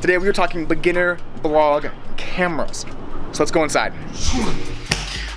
Today we are talking beginner vlog cameras. So let's go inside.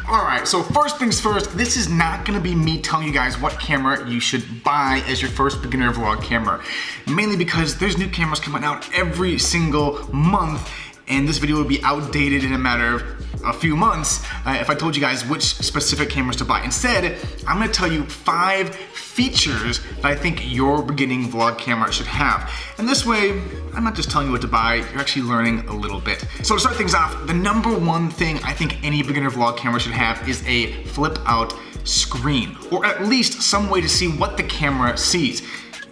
Alright, so first things first, this is not gonna be me telling you guys what camera you should buy as your first beginner vlog camera. Mainly because there's new cameras coming out every single month, and this video would be outdated in a matter of a few months if I told you guys which specific cameras to buy. Instead, I'm gonna tell you 5 features that I think your beginning vlog camera should have. And this way, I'm not just telling you what to buy, you're actually learning a little bit. So to start things off, the number one thing I think any beginner vlog camera should have is a flip out screen, or at least some way to see what the camera sees.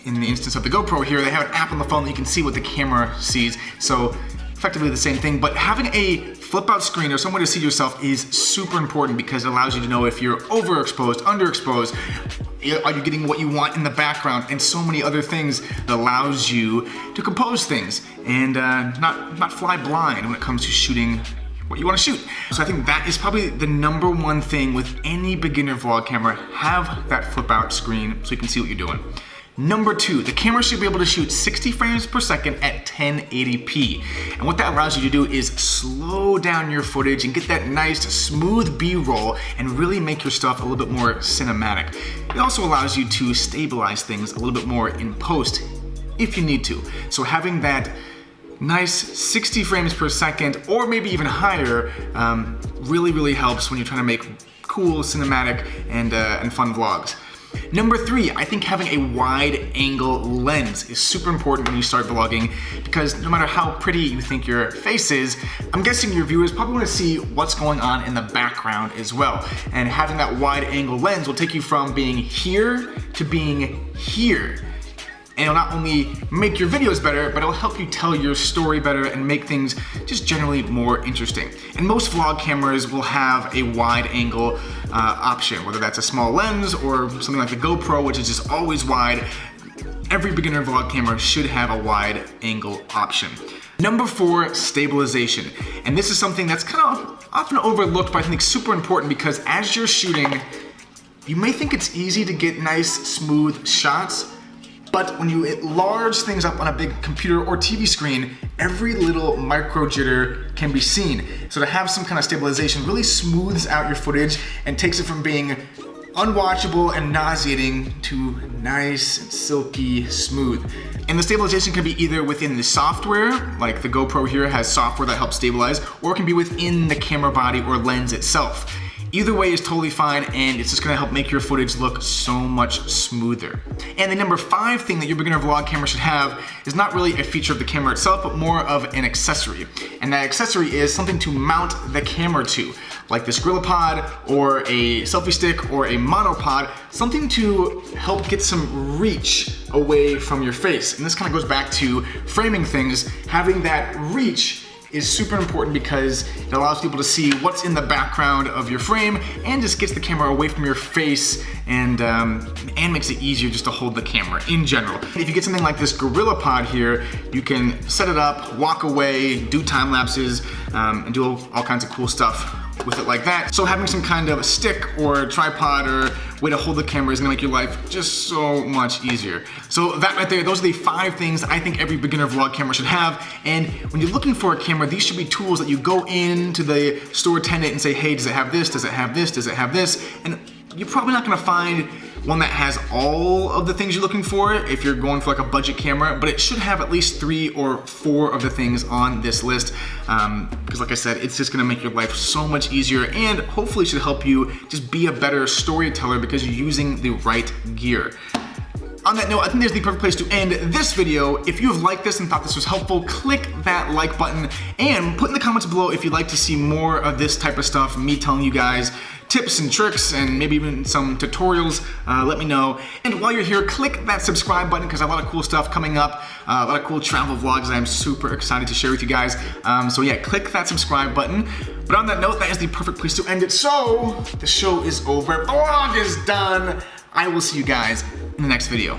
In the instance of the GoPro here, they have an app on the phone that you can see what the camera sees. So effectively the same thing, but having a flip out screen or some way to see yourself is super important because it allows you to know if you're overexposed, underexposed, are you getting what you want in the background, and so many other things that allows you to compose things and not fly blind when it comes to shooting what you want to shoot. So I think that is probably the number one thing with any beginner vlog camera. Have that flip out screen so you can see what you're doing. Number 2, the camera should be able to shoot 60 frames per second at 1080p. And what that allows you to do is slow down your footage and get that nice smooth B-roll and really make your stuff a little bit more cinematic. It also allows you to stabilize things a little bit more in post if you need to. So having that nice 60 frames per second or maybe even higher really helps when you're trying to make cool cinematic and fun vlogs. Number 3, I think having a wide angle lens is super important when you start vlogging because no matter how pretty you think your face is, I'm guessing your viewers probably want to see what's going on in the background as well. And having that wide angle lens will take you from being here to being here. And it'll not only make your videos better, but it'll help you tell your story better and make things just generally more interesting. And most vlog cameras will have a wide angle option, whether that's a small lens or something like the GoPro, which is just always wide. Every beginner vlog camera should have a wide angle option. Number 4, stabilization. And this is something that's kind of often overlooked, but I think super important because as you're shooting, you may think it's easy to get nice, smooth shots, but when you enlarge things up on a big computer or TV screen, every little micro jitter can be seen. So to have some kind of stabilization really smooths out your footage and takes it from being unwatchable and nauseating to nice and silky smooth. And the stabilization can be either within the software, like the GoPro here has software that helps stabilize, or it can be within the camera body or lens itself. Either way is totally fine, and it's just gonna help make your footage look so much smoother. And the number 5 thing that your beginner vlog camera should have is not really a feature of the camera itself, but more of an accessory. And that accessory is something to mount the camera to, like this GorillaPod or a selfie stick or a monopod, something to help get some reach away from your face. And this kind of goes back to framing things. Having that reach is super important because it allows people to see what's in the background of your frame and just gets the camera away from your face and makes it easier just to hold the camera in general. If you get something like this GorillaPod here, you can set it up, walk away, do time lapses, and do all kinds of cool stuff with it like that. So having some kind of stick or tripod or way to hold the camera is gonna make your life just so much easier. So that right there, those are the 5 things I think every beginner vlog camera should have. And when you're looking for a camera, these should be tools that you go into the store attendant and say, hey, does it have this? Does it have this? Does it have this? And you're probably not gonna find one that has all of the things you're looking for if you're going for like a budget camera, but it should have at least 3 or 4 of the things on this list. Because like I said, it's just gonna make your life so much easier and hopefully should help you just be a better storyteller because you're using the right gear. On that note, I think there's the perfect place to end this video. If you have liked this and thought this was helpful, click that like button and put in the comments below if you'd like to see more of this type of stuff, me telling you guys tips and tricks and maybe even some tutorials. Let me know. And while you're here, click that subscribe button because I have a lot of cool stuff coming up, a lot of cool travel vlogs that I'm super excited to share with you guys. So yeah, click that subscribe button. But on that note, that is the perfect place to end it. So the show is over, vlog is done. I will see you guys in the next video.